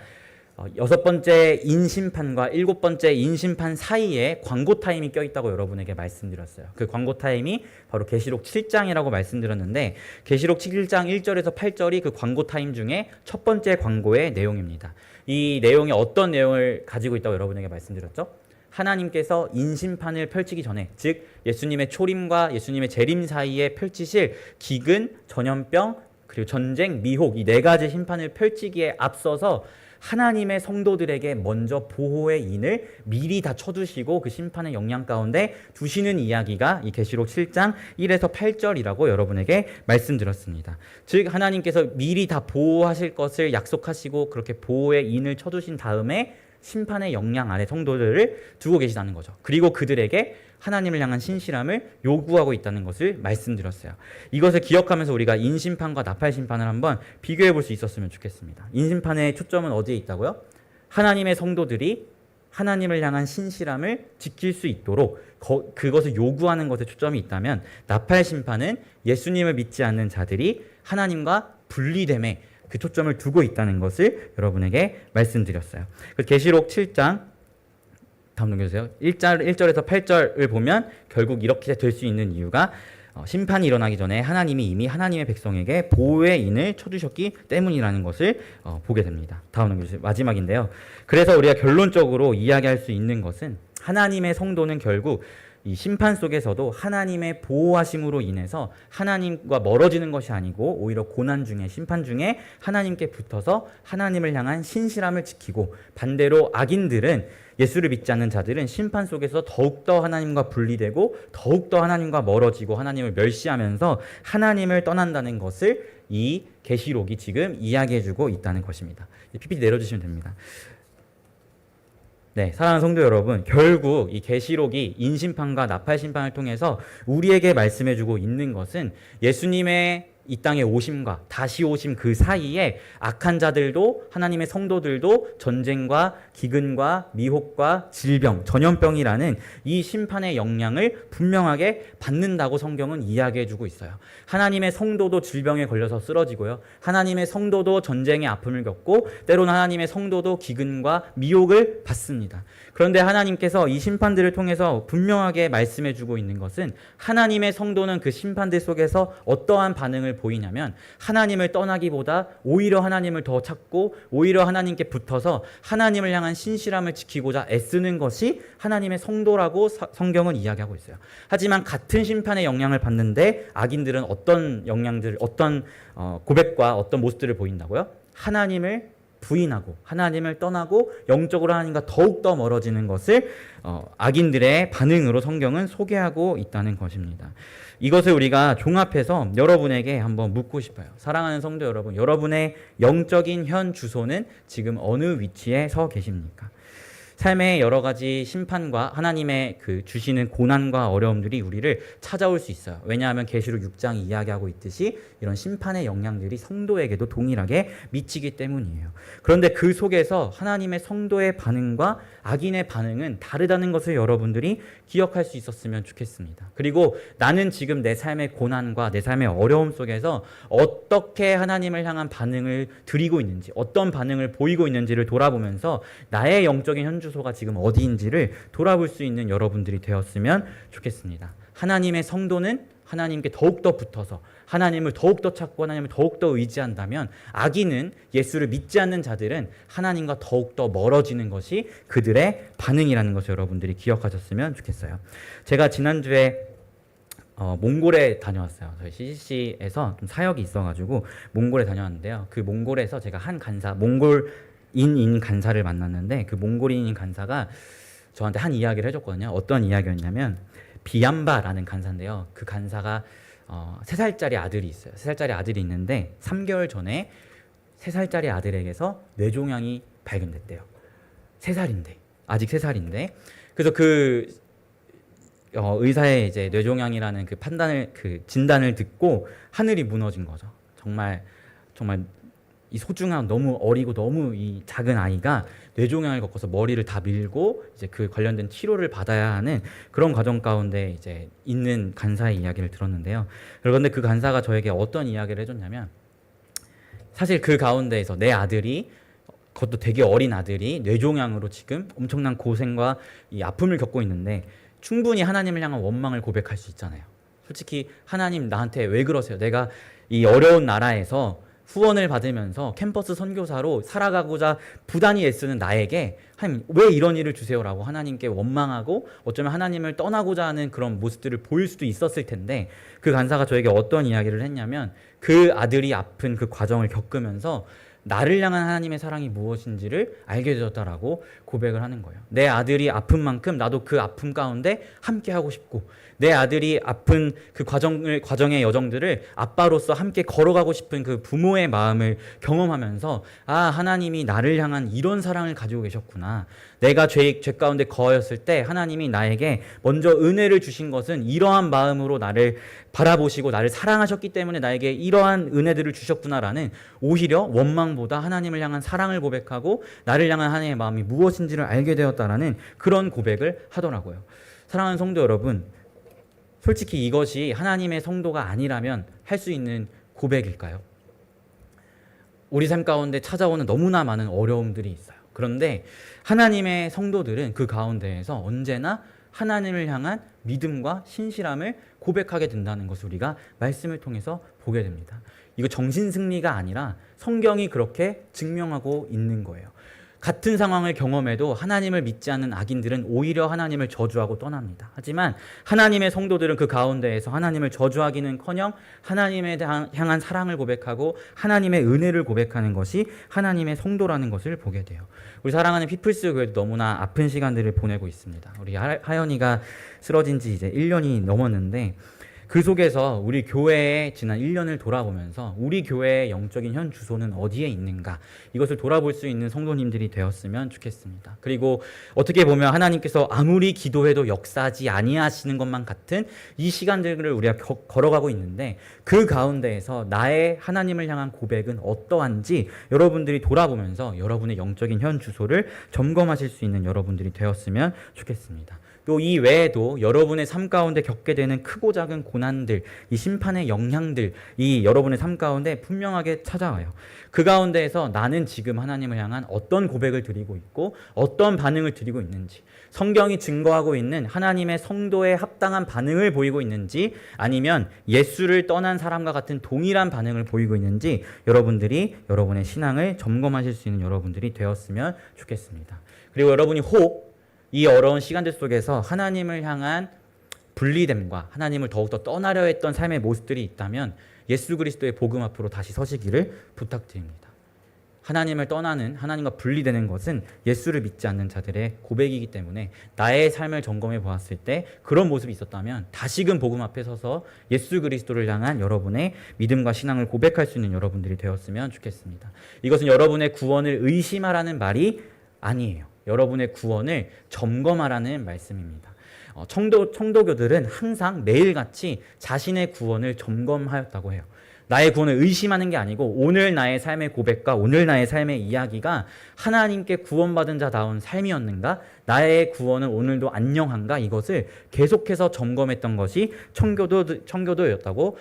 6번째 인심판과 7번째 인심판 사이에 광고 타임이 껴있다고 여러분에게 말씀드렸어요. 그 광고 타임이 바로 계시록 7장이라고 말씀드렸는데 계시록 7장 1절에서 8절이 그 광고 타임 중에 첫 번째 광고의 내용입니다. 이 내용이 어떤 내용을 가지고 있다고 여러분에게 말씀드렸죠? 하나님께서 인심판을 펼치기 전에, 즉 예수님의 초림과 예수님의 재림 사이에 펼치실 기근, 전염병, 그리고 전쟁, 미혹 이 네 가지 심판을 펼치기에 앞서서 하나님의 성도들에게 먼저 보호의 인을 미리 다 쳐두시고 그 심판의 영향 가운데 두시는 이야기가 이 계시록 7장 1에서 8절이라고 여러분에게 말씀드렸습니다. 즉 하나님께서 미리 다 보호하실 것을 약속하시고 그렇게 보호의 인을 쳐두신 다음에 심판의 영향 아래 성도들을 두고 계시다는 거죠. 그리고 그들에게 하나님을 향한 신실함을 요구하고 있다는 것을 말씀드렸어요. 이것을 기억하면서 우리가 인심판과 나팔심판을 한번 비교해 볼 수 있었으면 좋겠습니다. 인심판의 초점은 어디에 있다고요? 하나님의 성도들이 하나님을 향한 신실함을 지킬 수 있도록 그것을 요구하는 것에 초점이 있다면 나팔심판은 예수님을 믿지 않는 자들이 하나님과 분리됨에 그 초점을 두고 있다는 것을 여러분에게 말씀드렸어요. 계시록 7장 다음 넘겨주세요. 1절에서 8절을 보면 결국 이렇게 될 수 있는 이유가 심판이 일어나기 전에 하나님이 이미 하나님의 백성에게 보호의 인을 쳐주셨기 때문이라는 것을 보게 됩니다. 다음 넘겨주세요. 마지막인데요. 그래서 우리가 결론적으로 이야기할 수 있는 것은 하나님의 성도는 결국 이 심판 속에서도 하나님의 보호하심으로 인해서 하나님과 멀어지는 것이 아니고 오히려 고난 중에 심판 중에 하나님께 붙어서 하나님을 향한 신실함을 지키고 반대로 악인들은 예수를 믿지 않는 자들은 심판 속에서 더욱더 하나님과 분리되고 더욱더 하나님과 멀어지고 하나님을 멸시하면서 하나님을 떠난다는 것을 이 계시록이 지금 이야기해주고 있다는 것입니다. PPT 내려주시면 됩니다. 네, 사랑하는 성도 여러분, 결국 이 계시록이 인심판과 나팔심판을 통해서 우리에게 말씀해주고 있는 것은 예수님의 이 땅에 오심과 다시 오심 그 사이에 악한 자들도 하나님의 성도들도 전쟁과 기근과 미혹과 질병, 전염병이라는 이 심판의 영향을 분명하게 받는다고 성경은 이야기해주고 있어요. 하나님의 성도도 질병에 걸려서 쓰러지고요. 하나님의 성도도 전쟁의 아픔을 겪고 때로는 하나님의 성도도 기근과 미혹을 받습니다. 그런데 하나님께서 이 심판들을 통해서 분명하게 말씀해주고 있는 것은 하나님의 성도는 그 심판들 속에서 어떠한 반응을 보이냐면 하나님을 떠나기보다 오히려 하나님을 더 찾고 오히려 하나님께 붙어서 하나님을 향한 신실함을 지키고자 애쓰는 것이 하나님의 성도라고 성경은 이야기하고 있어요. 하지만 같은 심판의 영향을 받는데 악인들은 어떤 영향들, 어떤 고백과 어떤 모습들을 보인다고요? 하나님을 부인하고 하나님을 떠나고 영적으로 하나님과 더욱더 멀어지는 것을 악인들의 반응으로 성경은 소개하고 있다는 것입니다. 이것을 우리가 종합해서 여러분에게 한번 묻고 싶어요. 사랑하는 성도 여러분, 여러분의 영적인 현 주소는 지금 어느 위치에 서 계십니까? 삶의 여러 가지 심판과 하나님의 그 주시는 고난과 어려움들이 우리를 찾아올 수 있어요. 왜냐하면 계시록 6장이 이야기하고 있듯이 이런 심판의 영향들이 성도에게도 동일하게 미치기 때문이에요. 그런데 그 속에서 하나님의 성도의 반응과 악인의 반응은 다르다는 것을 여러분들이 기억할 수 있었으면 좋겠습니다. 그리고 나는 지금 내 삶의 고난과 내 삶의 어려움 속에서 어떻게 하나님을 향한 반응을 드리고 있는지, 어떤 반응을 보이고 있는지를 돌아보면서 나의 영적인 현주소가 지금 어디인지를 돌아볼 수 있는 여러분들이 되었으면 좋겠습니다. 하나님의 성도는 하나님께 더욱더 붙어서 하나님을 더욱더 찾고 하나님을 더욱더 의지한다면 악인은 예수를 믿지 않는 자들은 하나님과 더욱더 멀어지는 것이 그들의 반응이라는 것을 여러분들이 기억하셨으면 좋겠어요. 제가 지난주에 몽골에 다녀왔어요. 저희 CCC에서 좀 사역이 있어가지고 몽골에 다녀왔는데요. 그 몽골에서 제가 한 간사, 몽골인인 간사를 만났는데 그 몽골인인 간사가 저한테 한 이야기를 해줬거든요. 어떤 이야기였냐면 비암바라는 간사인데요. 그 간사가 3살짜리 아들이 있어요. 3살짜리 아들이 있는데 3개월 전에 3살짜리 아들에게서 뇌종양이 발견됐대요. 3살인데 아직 3살인데 그래서 그 의사의 이제 뇌종양이라는 그 판단을 그 진단을 듣고 하늘이 무너진 거죠. 정말 이 소중한 너무 어리고 너무 이 작은 아이가 뇌종양을 겪어서 머리를 다 밀고 이제 그 관련된 치료를 받아야 하는 그런 과정 가운데 이제 있는 간사의 이야기를 들었는데요. 그런데 그 간사가 저에게 어떤 이야기를 해줬냐면 사실 그 가운데에서 내 아들이 그것도 되게 어린 아들이 뇌종양으로 지금 엄청난 고생과 이 아픔을 겪고 있는데 충분히 하나님을 향한 원망을 고백할 수 있잖아요. 솔직히 하나님 나한테 왜 그러세요? 내가 이 어려운 나라에서 후원을 받으면서 캠퍼스 선교사로 살아가고자 부단히 애쓰는 나에게 하나님 왜 이런 일을 주세요라고 하나님께 원망하고 어쩌면 하나님을 떠나고자 하는 그런 모습들을 보일 수도 있었을 텐데 그 간사가 저에게 어떤 이야기를 했냐면 그 아들이 아픈 그 과정을 겪으면서 나를 향한 하나님의 사랑이 무엇인지를 알게 되었다라고 고백을 하는 거예요. 내 아들이 아픈 만큼 나도 그 아픔 가운데 함께 하고 싶고 내 아들이 아픈 그 과정의 여정들을 아빠로서 함께 걸어가고 싶은 그 부모의 마음을 경험하면서 아 하나님이 나를 향한 이런 사랑을 가지고 계셨구나. 내가 죄 가운데 거하였을 때 하나님이 나에게 먼저 은혜를 주신 것은 이러한 마음으로 나를 바라보시고 나를 사랑하셨기 때문에 나에게 이러한 은혜들을 주셨구나라는 오히려 원망보다 하나님을 향한 사랑을 고백하고 나를 향한 하나님의 마음이 무엇인지를 알게 되었다라는 그런 고백을 하더라고요. 사랑하는 성도 여러분, 솔직히 이것이 하나님의 성도가 아니라면 할 수 있는 고백일까요? 우리 삶 가운데 찾아오는 너무나 많은 어려움들이 있어요. 그런데 하나님의 성도들은 그 가운데에서 언제나 하나님을 향한 믿음과 신실함을 고백하게 된다는 것을 우리가 말씀을 통해서 보게 됩니다. 이거 정신승리가 아니라 성경이 그렇게 증명하고 있는 거예요. 같은 상황을 경험해도 하나님을 믿지 않는 악인들은 오히려 하나님을 저주하고 떠납니다. 하지만 하나님의 성도들은 그 가운데에서 하나님을 저주하기는커녕 하나님에 향한 사랑을 고백하고 하나님의 은혜를 고백하는 것이 하나님의 성도라는 것을 보게 돼요. 우리 사랑하는 피플스 교회도 너무나 아픈 시간들을 보내고 있습니다. 우리 하연이가 쓰러진 지 이제 1년이 넘었는데 그 속에서 우리 교회의 지난 1년을 돌아보면서 우리 교회의 영적인 현 주소는 어디에 있는가 이것을 돌아볼 수 있는 성도님들이 되었으면 좋겠습니다. 그리고 어떻게 보면 하나님께서 아무리 기도해도 역사하지 아니하시는 것만 같은 이 시간들을 우리가 걸어가고 있는데 그 가운데에서 나의 하나님을 향한 고백은 어떠한지 여러분들이 돌아보면서 여러분의 영적인 현 주소를 점검하실 수 있는 여러분들이 되었으면 좋겠습니다. 또 이 외에도 여러분의 삶 가운데 겪게 되는 크고 작은 고난들, 이 심판의 영향들, 이 여러분의 삶 가운데 분명하게 찾아와요. 그 가운데에서 나는 지금 하나님을 향한 어떤 고백을 드리고 있고 어떤 반응을 드리고 있는지, 성경이 증거하고 있는 하나님의 성도에 합당한 반응을 보이고 있는지 아니면 예수를 떠난 사람과 같은 동일한 반응을 보이고 있는지 여러분들이 여러분의 신앙을 점검하실 수 있는 여러분들이 되었으면 좋겠습니다. 그리고 여러분이 혹 이 어려운 시간들 속에서 하나님을 향한 분리됨과 하나님을 더욱더 떠나려 했던 삶의 모습들이 있다면 예수 그리스도의 복음 앞으로 다시 서시기를 부탁드립니다. 하나님을 떠나는, 하나님과 분리되는 것은 예수를 믿지 않는 자들의 고백이기 때문에 나의 삶을 점검해 보았을 때 그런 모습이 있었다면 다시금 복음 앞에 서서 예수 그리스도를 향한 여러분의 믿음과 신앙을 고백할 수 있는 여러분들이 되었으면 좋겠습니다. 이것은 여러분의 구원을 의심하라는 말이 아니에요. 여러분의 구원을 점검하라는 말씀입니다. 청도교들은 항상 매일같이 자신의 구원을 점검하였다고 해요. 나의 구원을 의심하는 게 아니고 오늘 나의 삶의 고백과 오늘 나의 삶의 이야기가 하나님께 구원받은 자다운 삶이었는가? 나의 구원은 오늘도 안녕한가? 이것을 계속해서 점검했던 것이 청교도였다고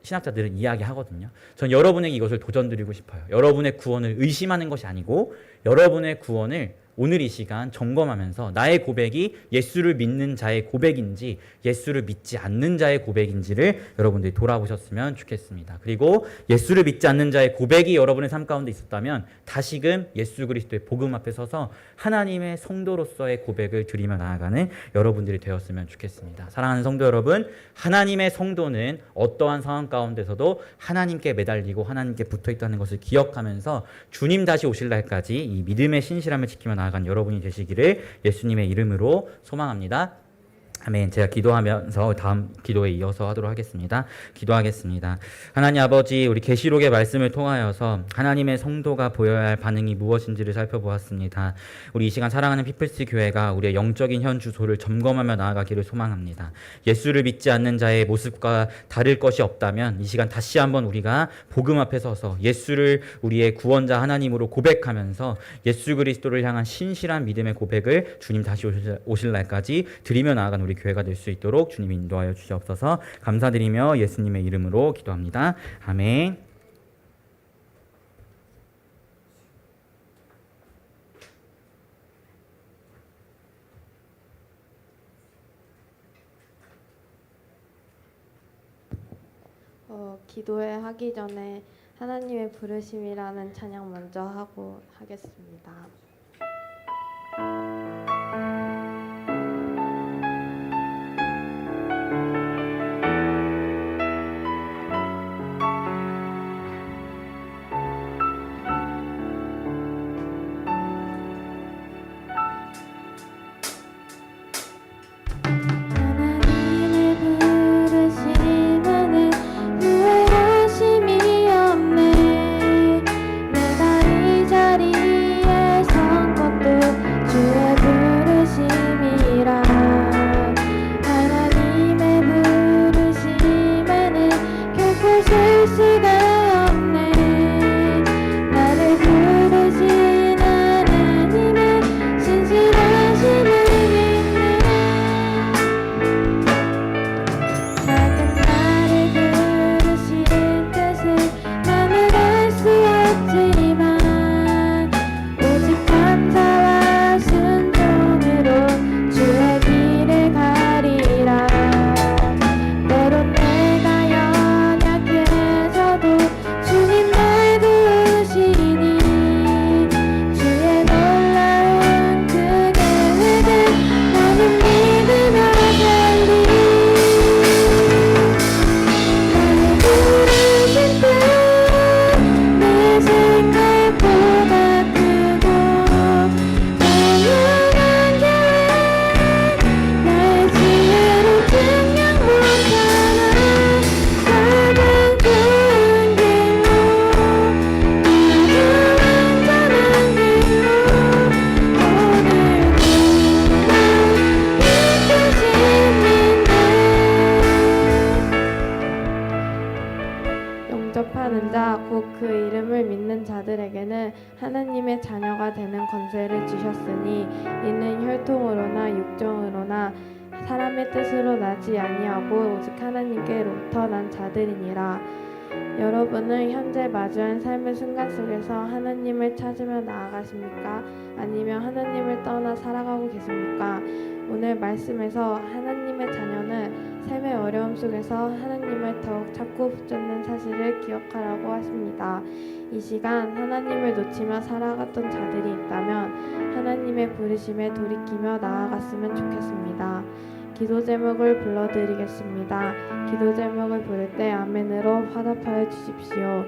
신학자들은 이야기하거든요. 전 여러분에게 이것을 도전드리고 싶어요. 여러분의 구원을 의심하는 것이 아니고 여러분의 구원을 오늘 이 시간 점검하면서 나의 고백이 예수를 믿는 자의 고백인지 예수를 믿지 않는 자의 고백인지를 여러분들이 돌아보셨으면 좋겠습니다. 그리고 예수를 믿지 않는 자의 고백이 여러분의 삶 가운데 있었다면 다시금 예수 그리스도의 복음 앞에 서서 하나님의 성도로서의 고백을 드리며 나아가는 여러분들이 되었으면 좋겠습니다. 사랑하는 성도 여러분, 하나님의 성도는 어떠한 상황 가운데서도 하나님께 매달리고 하나님께 붙어있다는 것을 기억하면서 주님 다시 오실 날까지 이 믿음의 신실함을 지키며 나아간 여러분이 되시기를 예수님의 이름으로 소망합니다. 아멘. 제가 기도하면서 다음 기도에 이어서 하도록 하겠습니다. 기도하겠습니다. 하나님 아버지, 우리 계시록의 말씀을 통하여서 하나님의 성도가 보여야 할 반응이 무엇인지를 살펴보았습니다. 우리 이 시간 사랑하는 피플스 교회가 우리의 영적인 현 주소를 점검하며 나아가기를 소망합니다. 예수를 믿지 않는 자의 모습과 다를 것이 없다면 이 시간 다시 한번 우리가 복음 앞에 서서 예수를 우리의 구원자 하나님으로 고백하면서 예수 그리스도를 향한 신실한 믿음의 고백을 주님 다시 오실 날까지 드리며 나아가는 우리 교회가 될 수 있도록 주님이 인도하여 주시옵소서. 감사드리며 예수님의 이름으로 기도합니다. 아멘. 기도회 하기 전에 하나님의 부르심이라는 찬양 먼저 하고 하겠습니다. 그 이름을 믿는 자들에게는 하나님의 자녀가 되는 권세를 주셨으니 이는 혈통으로나 육정으로나 사람의 뜻으로 나지 아니하고 오직 하나님께로부터 난 자들이니라. 여러분은 현재 마주한 삶의 순간 속에서 하나님을 찾으며 나아가십니까? 아니면 하나님을 떠나 살아가고 계십니까? 오늘 말씀에서 하나님의 자녀는 삶의 어려움 속에서 하나님을 더욱 찾고 붙잡는 사실을 기억하라고 하십니다. 이 시간 하나님을 놓치며 살아갔던 자들이 있다면 하나님의 부르심에 돌이키며 나아갔으면 좋겠습니다. 기도 제목을 불러드리겠습니다. 기도 제목을 부를 때 아멘으로 화답하여 주십시오.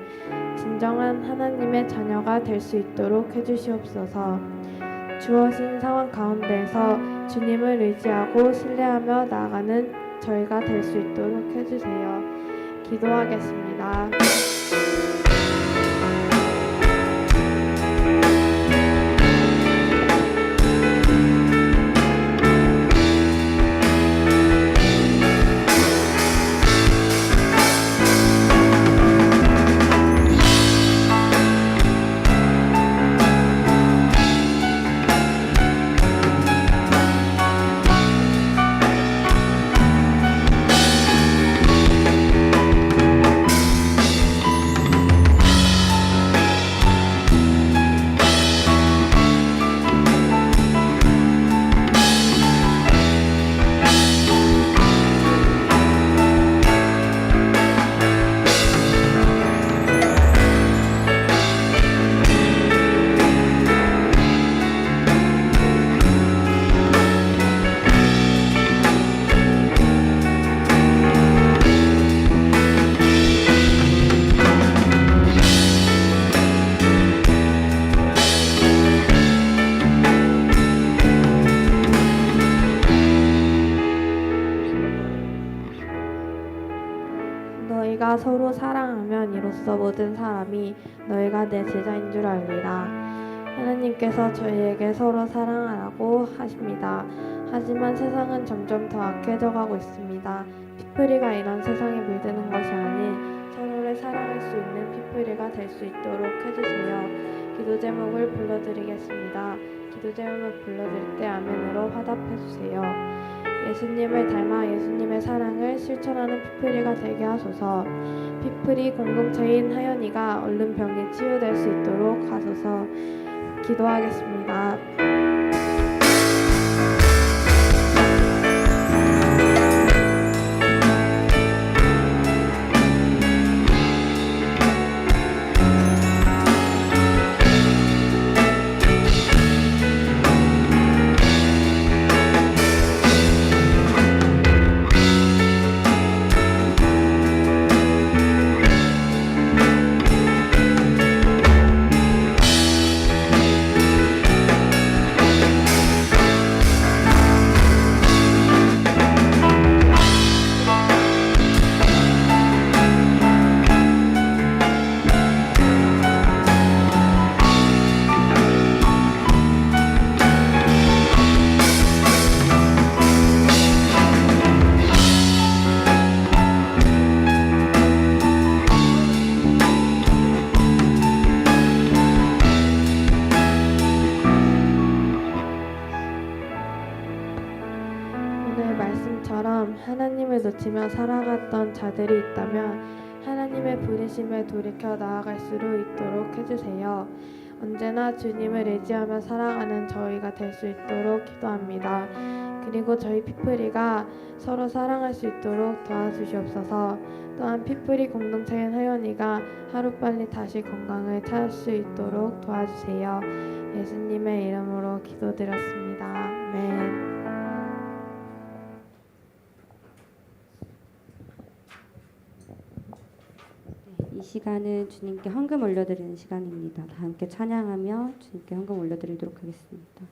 진정한 하나님의 자녀가 될 수 있도록 해주시옵소서. 주어진 상황 가운데에서 주님을 의지하고 신뢰하며 나아가는 저희가 될 수 있도록 해주세요. 기도하겠습니다. 너희가 서로 사랑하면 이로써 모든 사람이 너희가 내 제자인 줄 알리라. 하나님께서 저희에게 서로 사랑하라고 하십니다. 하지만 세상은 점점 더 악해져 가고 있습니다. 피프리가 이런 세상에 물드는 것이 아닌 서로를 사랑할 수 있는 피프리가 될 수 있도록 해주세요. 기도 제목을 불러드리겠습니다. 기도 제목을 불러드릴 때 아멘으로 화답해주세요. 예수님을 닮아 예수님의 사랑을 실천하는 피프리가 되게 하소서. 피프리 공동체인 하연이가 얼른 병이 치유될 수 있도록 하소서. 기도하겠습니다. 오늘 말씀처럼 하나님을 놓치며 살아갔던 자들이 있다면 하나님의 부르심을 돌이켜 나아갈 수 있도록 해주세요. 언제나 주님을 의지하며 살아가는 저희가 될 수 있도록 기도합니다. 그리고 저희 피프리가 서로 사랑할 수 있도록 도와주시옵소서. 또한 피프리 공동체인 하연이가 하루빨리 다시 건강을 찾을 수 있도록 도와주세요. 예수님의 이름으로 기도드렸습니다. 아멘. 이 시간은 주님께 헌금 올려드리는 시간입니다. 다 함께 찬양하며 주님께 헌금 올려드리도록 하겠습니다.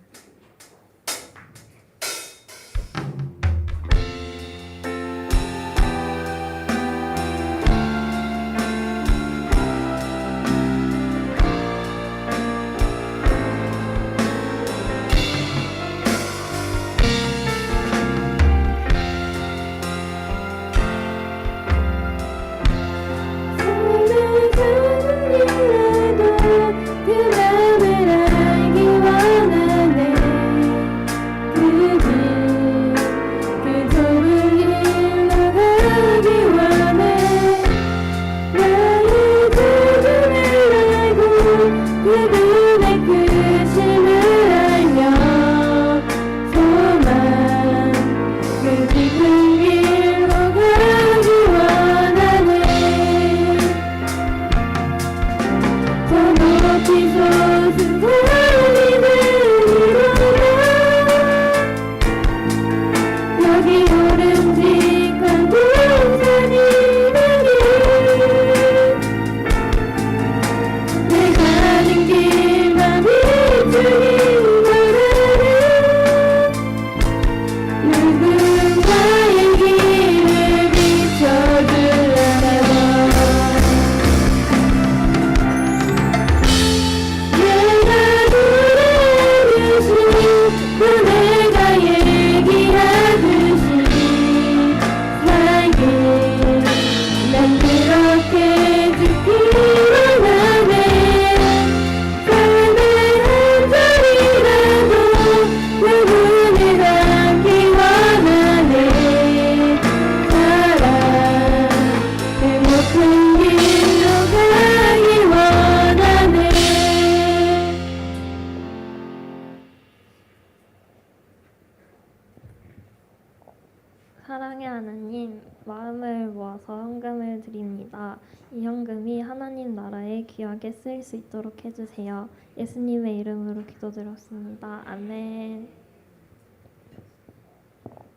사랑의 하나님, 마음을 모아서 헌금을 드립니다. 이 헌금이 하나님 나라에 귀하게 쓰일 수 있도록 해주세요. 예수님의 이름으로 기도드렸습니다. 아멘.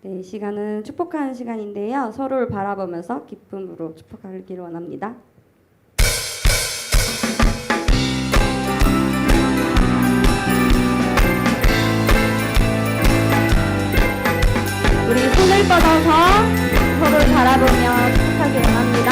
네, 이 시간은 축복하는 시간인데요. 서로를 바라보면서 기쁨으로 축복하기를 원합니다. 우리 손을 뻗어서 서로를 바라보며 축복하기를 원합니다.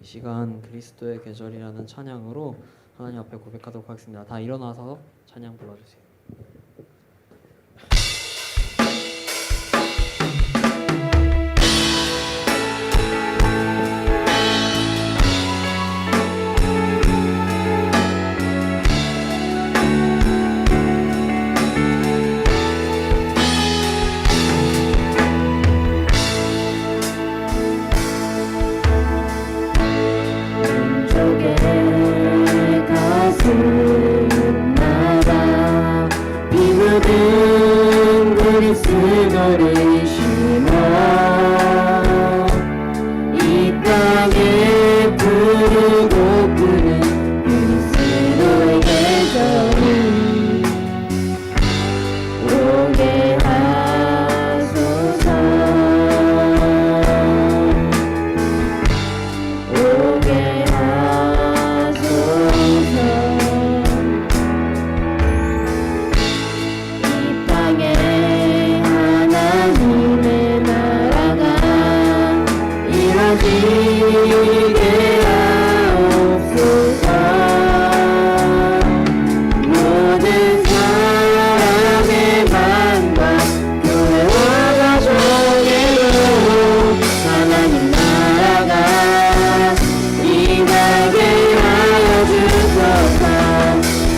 시간 그리스도의 계절이라는 찬양으로 하나님 앞에 고백하도록 하겠습니다. 다 일어나서 찬양 불러주세요. 모든 그리스도를 심어 이 땅에 부르고 부는 그리스도의 계절이 오게 하소서 오게 하소서 하나님의 나라가 이루어지게 하옵소서 모든 사람의 마음과 교회와 가족에도 하나님 나라가 임하게 하여 주소서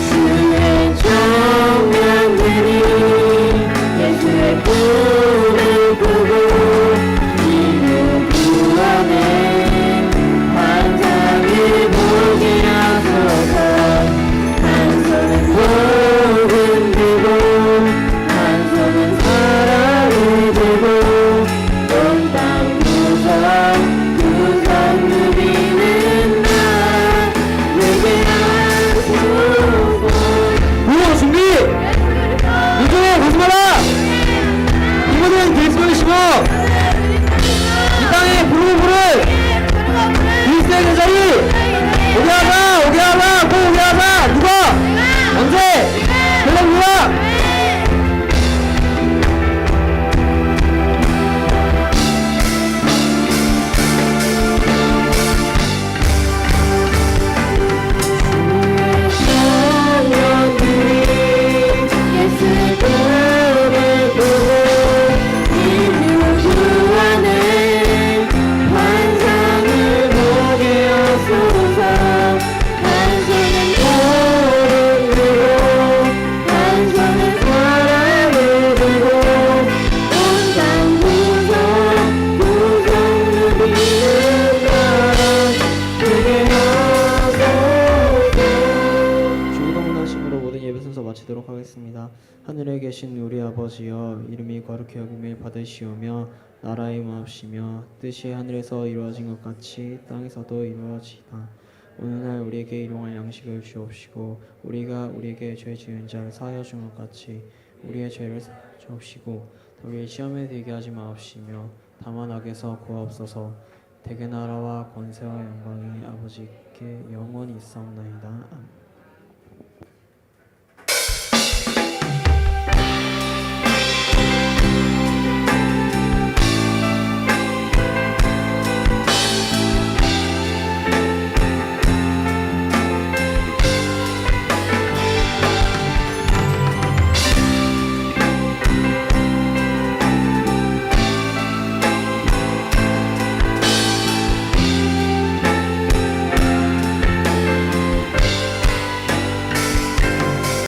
주의 청년들이 예수의 꿈을 꾸고 이루 구원의 환상을 보게 하소서 한 손은 복음 들고 한 손은 사랑을 들고 온 땅 구석 누비는 나 내게 하소서 우와 준비! 이쪽에 가지 마라! 이모는 그리스도를 심어 이 땅에 부르고 부를 그리스도의 계절이 오게 하자 오게 하자 꼭 오게 하자 누가 언제 연락 누가 예수의 꿈을 꾸고 이루 구원의 환상을 보게 하소서 한 손은 복음을 들고 한 손은 사랑을 들고 온 땅 구석 누비는 나 그게 하소서 주기도문하심으로 모든 예배 순서 마치도록 하겠습니다. 하늘에 계신 우리 아버지여 이름이 거룩히 여김을 받으시오며 나라의 임하옵시며 뜻이 하늘에서 이루어진 것 같이 땅에서도 이루어지이다. 오늘날 우리에게 일용할 양식을 주옵시고 우리가 우리에게 죄 지은 자를 사하여 준 것 같이 우리의 죄를 사하여 주옵시고 우리의 시험에 들게 하지 마옵시며 다만 악에서 구하옵소서. 대개 나라와 권세와 영광이 아버지께 영원히 있사옵나이다. 아멘.